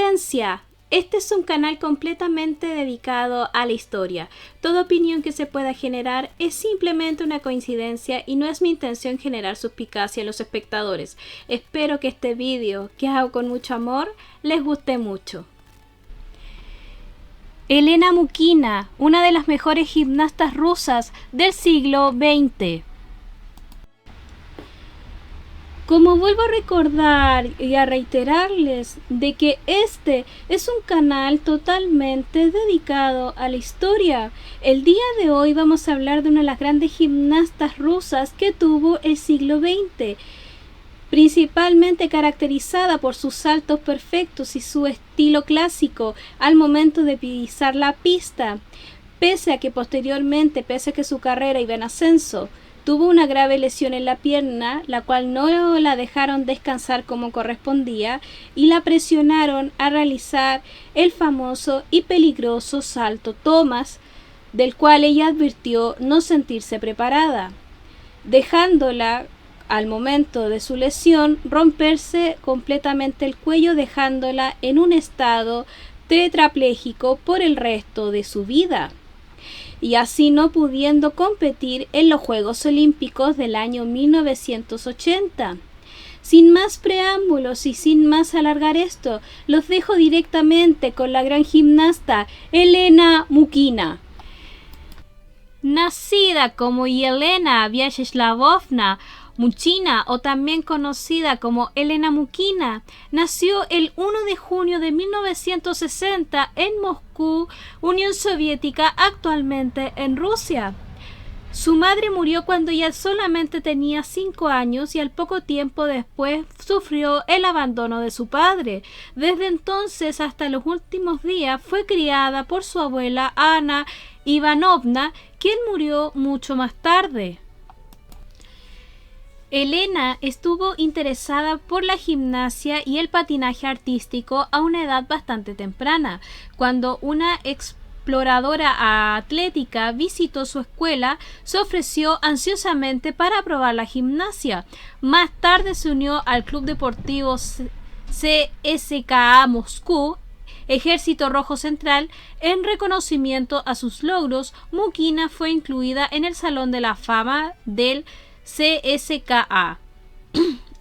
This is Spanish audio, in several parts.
Advertencia. Este es un canal completamente dedicado a la historia. Toda opinión que se pueda generar es simplemente una coincidencia y no es mi intención generar suspicacia en los espectadores. Espero que este vídeo, que hago con mucho amor, les guste mucho. Elena Mukina, una de las mejores gimnastas rusas del siglo XX. Como vuelvo a recordar y a reiterarles de que este es un canal totalmente dedicado a la historia. El día de hoy vamos a hablar de una de las grandes gimnastas rusas que tuvo el siglo XX, principalmente caracterizada por sus saltos perfectos y su estilo clásico al momento de pisar la pista, pese a que su carrera iba en ascenso. Tuvo una grave lesión en la pierna, la cual no la dejaron descansar como correspondía y la presionaron a realizar el famoso y peligroso salto Thomas, del cual ella advirtió no sentirse preparada, dejándola al momento de su lesión romperse completamente el cuello, dejándola en un estado tetrapléjico por el resto de su vida, y así no pudiendo competir en los Juegos Olímpicos del año 1980. Sin más preámbulos y sin más alargar esto, los dejo directamente con la gran gimnasta Elena Mukina. Nacida como Yelena Vyasheslavovna Mukina, o también conocida como Elena Mukina, nació el 1 de junio de 1960 en Moscú, Unión Soviética, actualmente en Rusia. Su madre murió cuando ella solamente tenía 5 años y al poco tiempo después sufrió el abandono de su padre. Desde entonces hasta los últimos días fue criada por su abuela Ana Ivanovna, quien murió mucho más tarde. Elena estuvo interesada por la gimnasia y el patinaje artístico a una edad bastante temprana. Cuando una exploradora atlética visitó su escuela, se ofreció ansiosamente para probar la gimnasia. Más tarde se unió al Club Deportivo CSKA Moscú, Ejército Rojo Central. En reconocimiento a sus logros, Mukina fue incluida en el Salón de la Fama del CSKA.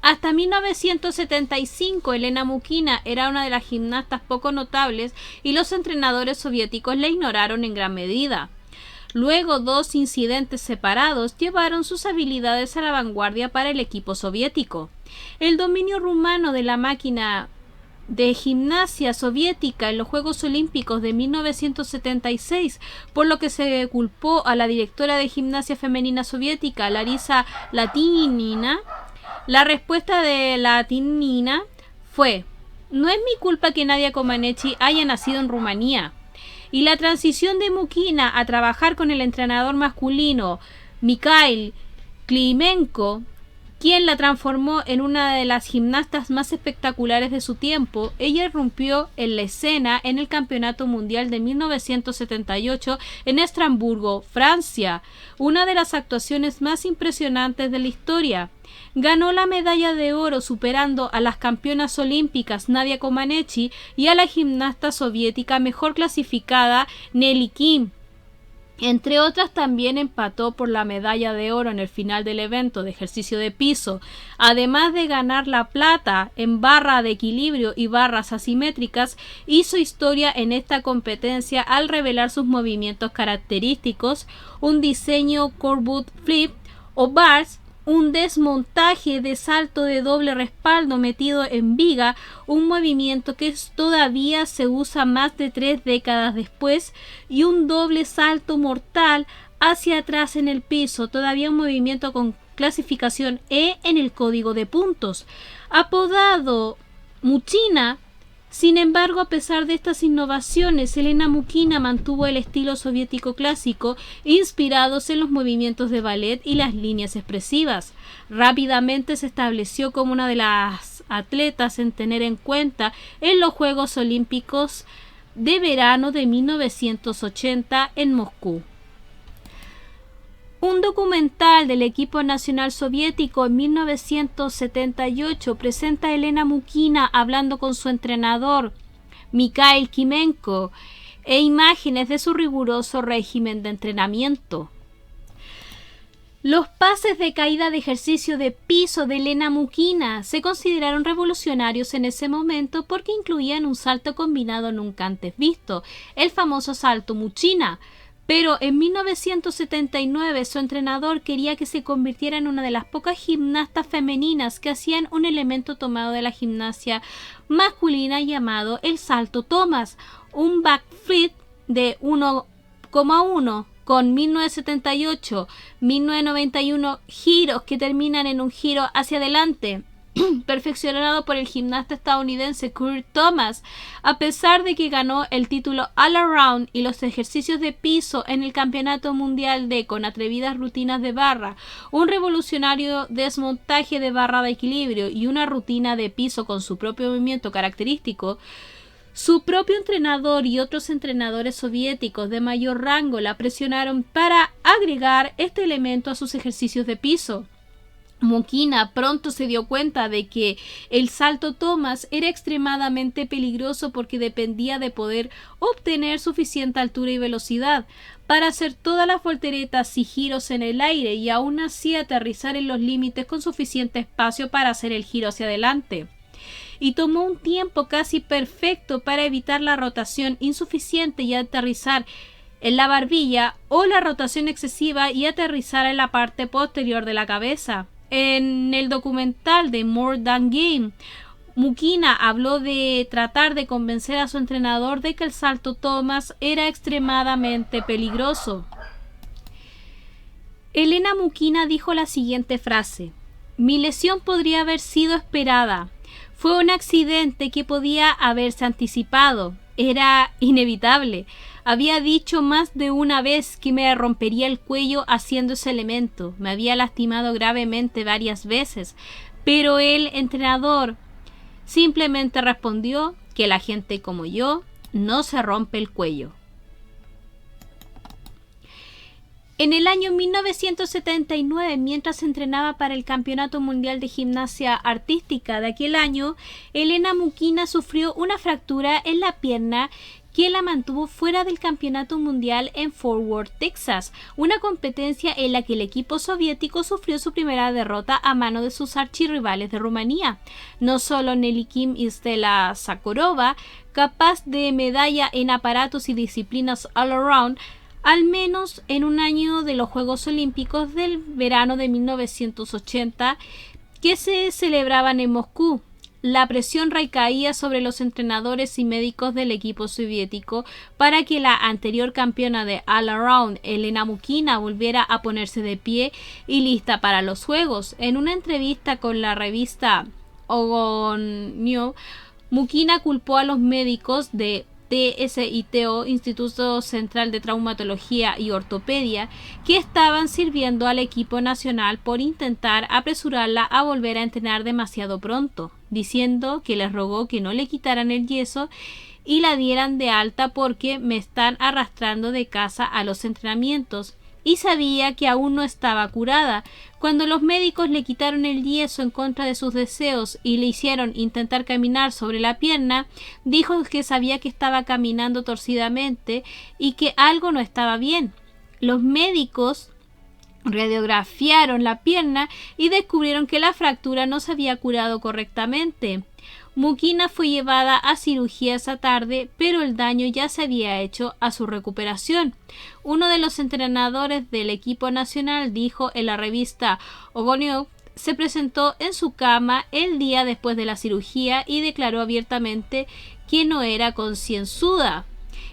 Hasta 1975, Elena Mukina era una de las gimnastas poco notables y los entrenadores soviéticos la ignoraron en gran medida. Luego, 2 incidentes separados llevaron sus habilidades a la vanguardia para el equipo soviético. El dominio rumano de la máquina de gimnasia soviética en los Juegos Olímpicos de 1976, por lo que se culpó a la directora de gimnasia femenina soviética, Larisa Latynina. La respuesta de Latynina fue: no es mi culpa que Nadia Comaneci haya nacido en Rumanía. Y la transición de Mukina a trabajar con el entrenador masculino Mikhail Klimenko, quien la transformó en una de las gimnastas más espectaculares de su tiempo, ella irrumpió en la escena en el Campeonato Mundial de 1978 en Estrasburgo, Francia, una de las actuaciones más impresionantes de la historia. Ganó la medalla de oro superando a las campeonas olímpicas Nadia Comaneci y a la gimnasta soviética mejor clasificada Nelly Kim. Entre otras, también empató por la medalla de oro en el final del evento de ejercicio de piso, además de ganar la plata en barra de equilibrio y barras asimétricas. Hizo historia en esta competencia al revelar sus movimientos característicos, un diseño Coreboot Flip o Bars, un desmontaje de salto de doble respaldo metido en viga, un movimiento que todavía se usa más de 3 décadas después, y un doble salto mortal hacia atrás en el piso, todavía un movimiento con clasificación E en el código de puntos. Apodado Mukina, sin embargo, a pesar de estas innovaciones, Elena Mukina mantuvo el estilo soviético clásico, inspirados en los movimientos de ballet y las líneas expresivas. Rápidamente se estableció como una de las atletas en tener en cuenta en los Juegos Olímpicos de verano de 1980 en Moscú. Un documental del equipo nacional soviético en 1978 presenta a Elena Mukina hablando con su entrenador Mikhail Kimenko e imágenes de su riguroso régimen de entrenamiento. Los pases de caída de ejercicio de piso de Helena Mukina se consideraron revolucionarios en ese momento porque incluían un salto combinado nunca antes visto, el famoso salto Muchina. Pero en 1979 su entrenador quería que se convirtiera en una de las pocas gimnastas femeninas que hacían un elemento tomado de la gimnasia masculina llamado el salto Thomas, un backflip de 1,1 con 1978, 1991 giros que terminan en un giro hacia adelante, perfeccionado por el gimnasta estadounidense Kurt Thomas. A pesar de que ganó el título All Around y los ejercicios de piso en el Campeonato Mundial con atrevidas rutinas de barra, un revolucionario desmontaje de barra de equilibrio y una rutina de piso con su propio movimiento característico, su propio entrenador y otros entrenadores soviéticos de mayor rango la presionaron para agregar este elemento a sus ejercicios de piso. Mukina pronto se dio cuenta de que el salto Thomas era extremadamente peligroso porque dependía de poder obtener suficiente altura y velocidad para hacer todas las volteretas y giros en el aire y aún así aterrizar en los límites con suficiente espacio para hacer el giro hacia adelante. Y tomó un tiempo casi perfecto para evitar la rotación insuficiente y aterrizar en la barbilla o la rotación excesiva y aterrizar en la parte posterior de la cabeza. En el documental de More Than Game, Mukina habló de tratar de convencer a su entrenador de que el salto Thomas era extremadamente peligroso. Helena Mukina dijo la siguiente frase: "Mi lesión podría haber sido esperada. Fue un accidente que podía haberse anticipado. Era inevitable. Había dicho más de una vez que me rompería el cuello haciendo ese elemento. Me había lastimado gravemente varias veces. Pero el entrenador simplemente respondió que la gente como yo no se rompe el cuello". En el año 1979, mientras entrenaba para el Campeonato Mundial de Gimnasia Artística de aquel año, Helena Mukina sufrió una fractura en la pierna que la mantuvo fuera del Campeonato Mundial en Fort Worth, Texas, una competencia en la que el equipo soviético sufrió su primera derrota a mano de sus archirrivales de Rumanía. No solo Nelly Kim y Stella Zakharova, capaz de medalla en aparatos y disciplinas all around, al menos en un año de los Juegos Olímpicos del verano de 1980 que se celebraban en Moscú. La presión recaía sobre los entrenadores y médicos del equipo soviético para que la anterior campeona de All Around, Helena Mukina, volviera a ponerse de pie y lista para los Juegos. En una entrevista con la revista Ogonio, Mukina culpó a los médicos de TSITO, Instituto Central de Traumatología y Ortopedia, que estaban sirviendo al equipo nacional por intentar apresurarla a volver a entrenar demasiado pronto, diciendo que les rogó que no le quitaran el yeso y la dieran de alta porque me están arrastrando de casa a los entrenamientos. Y sabía que aún no estaba curada. Cuando los médicos le quitaron el yeso en contra de sus deseos y le hicieron intentar caminar sobre la pierna, dijo que sabía que estaba caminando torcidamente y que algo no estaba bien. Los médicos radiografiaron la pierna y descubrieron que la fractura no se había curado correctamente. Mukina fue llevada a cirugía esa tarde, pero el daño ya se había hecho a su recuperación. Uno de los entrenadores del equipo nacional dijo en la revista Ogonio se presentó en su cama el día después de la cirugía y declaró abiertamente que no era concienzuda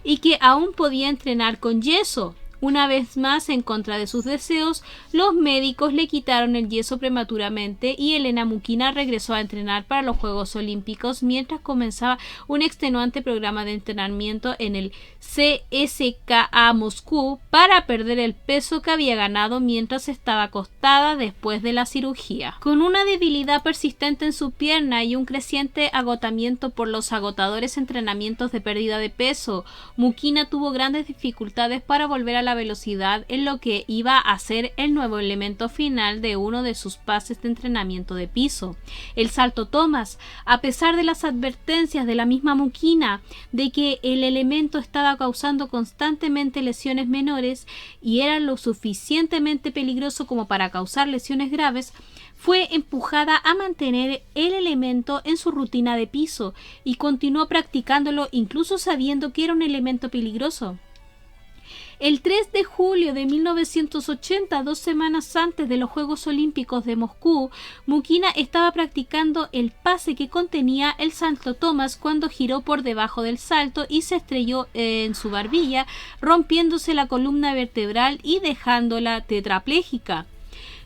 y que aún podía entrenar con yeso. Una vez más, en contra de sus deseos, los médicos le quitaron el yeso prematuramente y Helena Mukina regresó a entrenar para los Juegos Olímpicos mientras comenzaba un extenuante programa de entrenamiento en el CSKA Moscú para perder el peso que había ganado mientras estaba acostada después de la cirugía. Con una debilidad persistente en su pierna y un creciente agotamiento por los agotadores entrenamientos de pérdida de peso, Mukina tuvo grandes dificultades para volver a la la velocidad en lo que iba a ser el nuevo elemento final de uno de sus pases de entrenamiento de piso, el salto Thomas, a pesar de las advertencias de la misma Mukina de que el elemento estaba causando constantemente lesiones menores y era lo suficientemente peligroso como para causar lesiones graves. Fue empujada a mantener el elemento en su rutina de piso y continuó practicándolo incluso sabiendo que era un elemento peligroso. El 3 de julio de 1980, 2 semanas antes de los Juegos Olímpicos de Moscú, Mukina estaba practicando el pase que contenía el salto Thomas cuando giró por debajo del salto y se estrelló en su barbilla, rompiéndose la columna vertebral y dejándola tetrapléjica.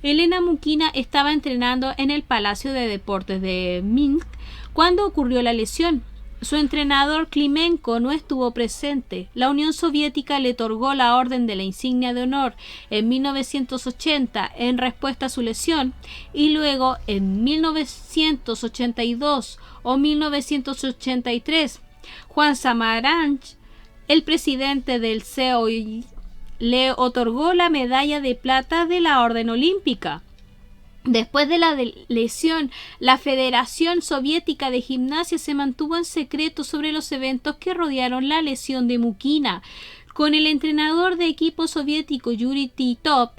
Elena Mukina estaba entrenando en el Palacio de Deportes de Minsk cuando ocurrió la lesión. Su entrenador Klimenko no estuvo presente. La Unión Soviética le otorgó la Orden de la Insignia de Honor en 1980 en respuesta a su lesión y luego en 1982 o 1983 Juan Samaranch, el presidente del COI, le otorgó la medalla de plata de la Orden Olímpica. Después de la lesión, la Federación Soviética de Gimnasia se mantuvo en secreto sobre los eventos que rodearon la lesión de Mukina, con el entrenador de equipo soviético Yuri Titov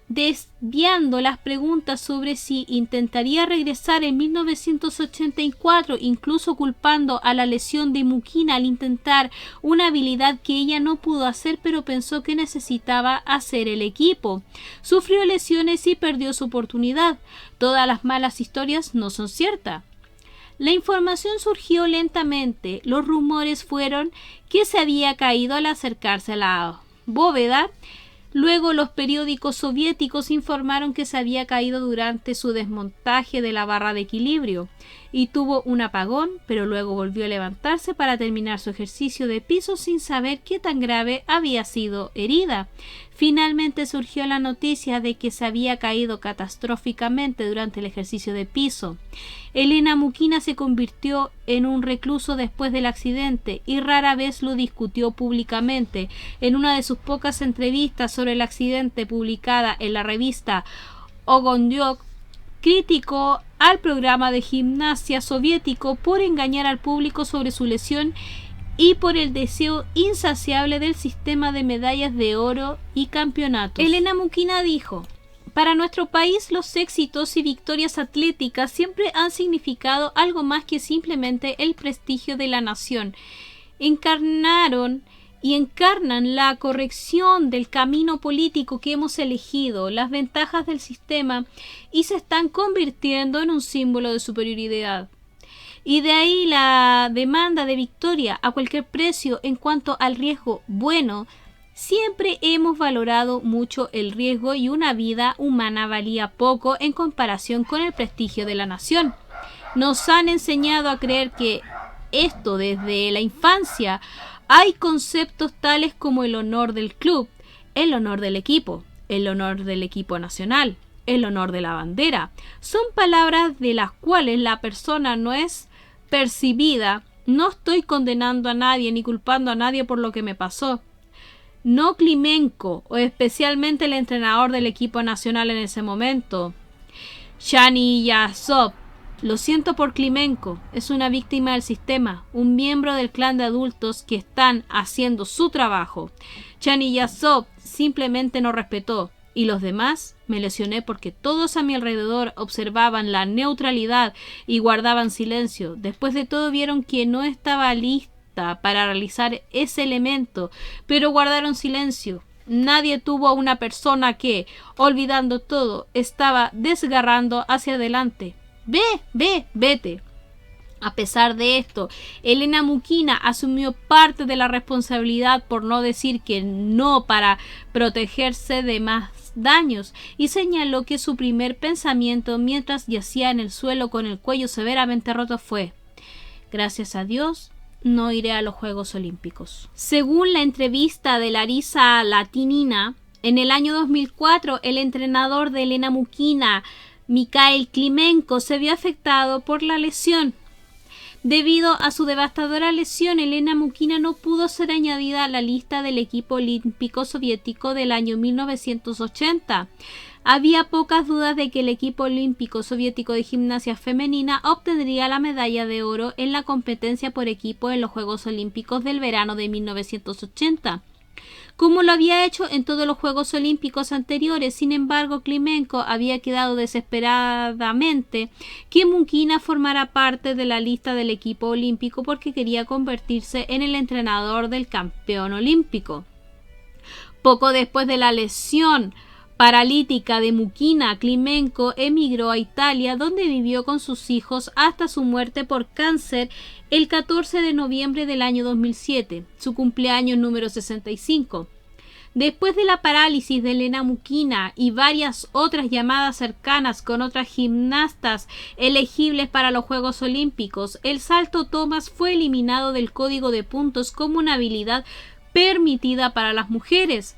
desviando las preguntas sobre si intentaría regresar en 1984, incluso culpando a la lesión de Mukina al intentar una habilidad que ella no pudo hacer pero pensó que necesitaba hacer el equipo. Sufrió lesiones y perdió su oportunidad. Todas las malas historias no son ciertas. La información surgió lentamente. Los rumores fueron que se había caído al acercarse a la bóveda. Luego los periódicos soviéticos informaron que se había caído durante su desmontaje de la barra de equilibrio y tuvo un apagón, pero luego volvió a levantarse para terminar su ejercicio de piso sin saber qué tan grave había sido herida. Finalmente surgió la noticia de que se había caído catastróficamente durante el ejercicio de piso. Elena Mukina se convirtió en un recluso después del accidente y rara vez lo discutió públicamente. En una de sus pocas entrevistas sobre el accidente publicada en la revista Ogondiok, criticó al programa de gimnasia soviético por engañar al público sobre su lesión y por el deseo insaciable del sistema de medallas de oro y campeonatos. Elena Mukina dijo: para nuestro país los éxitos y victorias atléticas siempre han significado algo más que simplemente el prestigio de la nación. Encarnaron y encarnan la corrección del camino político que hemos elegido, las ventajas del sistema y se están convirtiendo en un símbolo de superioridad. Y de ahí la demanda de victoria a cualquier precio en cuanto al riesgo. Bueno, siempre hemos valorado mucho el riesgo y una vida humana valía poco en comparación con el prestigio de la nación. Nos han enseñado a creer que esto desde la infancia. Hay conceptos tales como el honor del club, el honor del equipo nacional, el honor de la bandera. Son palabras de las cuales la persona no es percibida. No estoy condenando a nadie ni culpando a nadie por lo que me pasó. No Klimenko, o especialmente el entrenador del equipo nacional en ese momento, Chaniyazov. Lo siento por Klimenko, es una víctima del sistema, un miembro del clan de adultos que están haciendo su trabajo. Chaniyazov simplemente no respetó, y los demás me lesioné porque todos a mi alrededor observaban la neutralidad y guardaban silencio. Después de todo vieron que no estaba lista para realizar ese elemento, pero guardaron silencio. Nadie tuvo a una persona que, olvidando todo, estaba desgarrando hacia adelante. Vete. A pesar de esto, Elena Mukina asumió parte de la responsabilidad, por no decir que no, para protegerse de más daños, y señaló que su primer pensamiento mientras yacía en el suelo con el cuello severamente roto fue: gracias a Dios, no iré a los Juegos Olímpicos. Según la entrevista de Larisa Latinina, en el año 2004, el entrenador de Elena Mukina, Mikhail Klimenko, se vio afectado por la lesión. Debido a su devastadora lesión, Elena Mukina no pudo ser añadida a la lista del equipo olímpico soviético del año 1980. Había pocas dudas de que el equipo olímpico soviético de gimnasia femenina obtendría la medalla de oro en la competencia por equipo en los Juegos Olímpicos del verano de 1980. Como lo había hecho en todos los Juegos Olímpicos anteriores. Sin embargo, Klimenko había quedado desesperadamente que Mukina formara parte de la lista del equipo olímpico porque quería convertirse en el entrenador del campeón olímpico. Poco después de la lesión paralítica de Mukina, Klimenko emigró a Italia, donde vivió con sus hijos hasta su muerte por cáncer el 14 de noviembre del año 2007, su cumpleaños número 65. Después de la parálisis de Elena Mukina y varias otras llamadas cercanas con otras gimnastas elegibles para los Juegos Olímpicos, el salto Thomas fue eliminado del código de puntos como una habilidad permitida para las mujeres.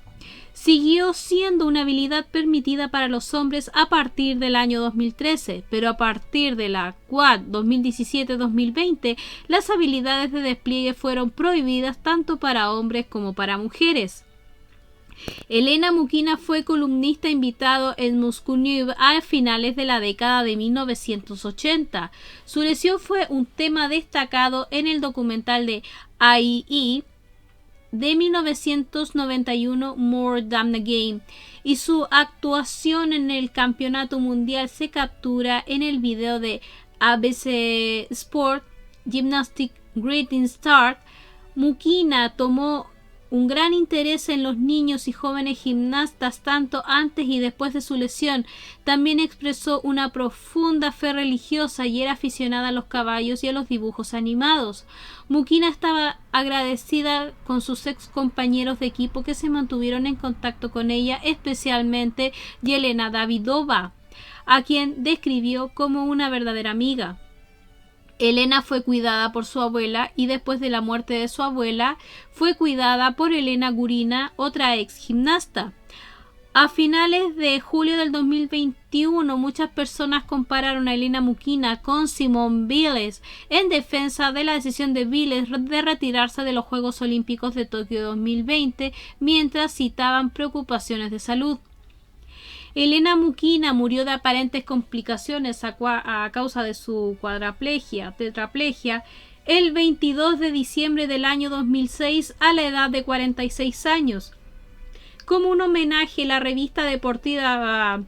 Siguió siendo una habilidad permitida para los hombres a partir del año 2013, pero a partir de la Quad 2017-2020, las habilidades de despliegue fueron prohibidas tanto para hombres como para mujeres. Elena Mukina fue columnista invitado en Moscú News a finales de la década de 1980. Su lesión fue un tema destacado en el documental de IE de 1991 More Than a Game, y su actuación en el campeonato mundial se captura en el video de ABC Sport Gymnastics Greeting Start. Mukina tomó un gran interés en los niños y jóvenes gimnastas tanto antes y después de su lesión. También expresó una profunda fe religiosa y era aficionada a los caballos y a los dibujos animados. Mukina estaba agradecida con sus ex compañeros de equipo que se mantuvieron en contacto con ella, especialmente Yelena Davidova, a quien describió como una verdadera amiga. Elena fue cuidada por su abuela y después de la muerte de su abuela fue cuidada por Elena Gurina, otra ex gimnasta. A finales de julio del 2021, muchas personas compararon a Elena Mukina con Simone Biles en defensa de la decisión de Biles de retirarse de los Juegos Olímpicos de Tokio 2020, mientras citaban preocupaciones de salud. Elena Mukina murió de aparentes complicaciones a causa de su tetraplegia, el 22 de diciembre del año 2006 a la edad de 46 años. Como un homenaje, la revista deportiva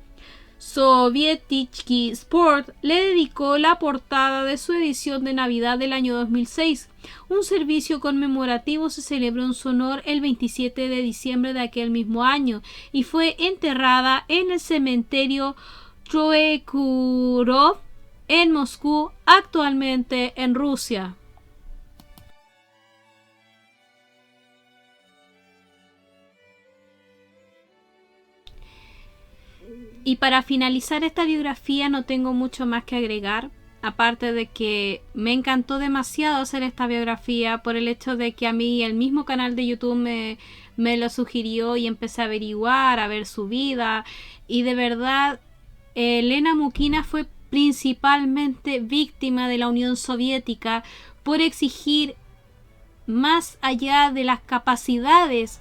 Sovietski Sport le dedicó la portada de su edición de Navidad del año 2006. Un servicio conmemorativo se celebró en su honor el 27 de diciembre de aquel mismo año y fue enterrada en el cementerio Troyekurovsk en Moscú, actualmente en Rusia. Y para finalizar esta biografía no tengo mucho más que agregar, aparte de que me encantó demasiado hacer esta biografía por el hecho de que a mí el mismo canal de YouTube me lo sugirió y empecé a averiguar, a ver su vida, y de verdad Elena Mukina fue principalmente víctima de la Unión Soviética por exigir más allá de las capacidades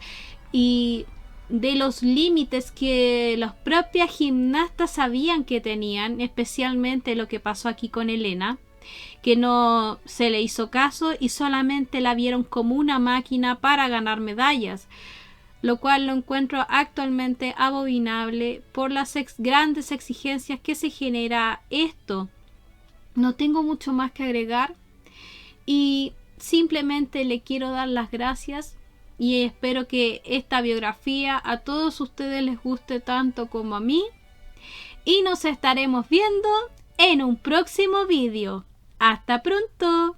y de los límites que las propias gimnastas sabían que tenían, especialmente lo que pasó aquí con Elena, que no se le hizo caso y solamente la vieron como una máquina para ganar medallas, lo cual lo encuentro actualmente abominable por las grandes exigencias que se genera esto. No tengo mucho más que agregar y simplemente le quiero dar las gracias. Y espero que esta biografía a todos ustedes les guste tanto como a mí. Y nos estaremos viendo en un próximo vídeo. ¡Hasta pronto!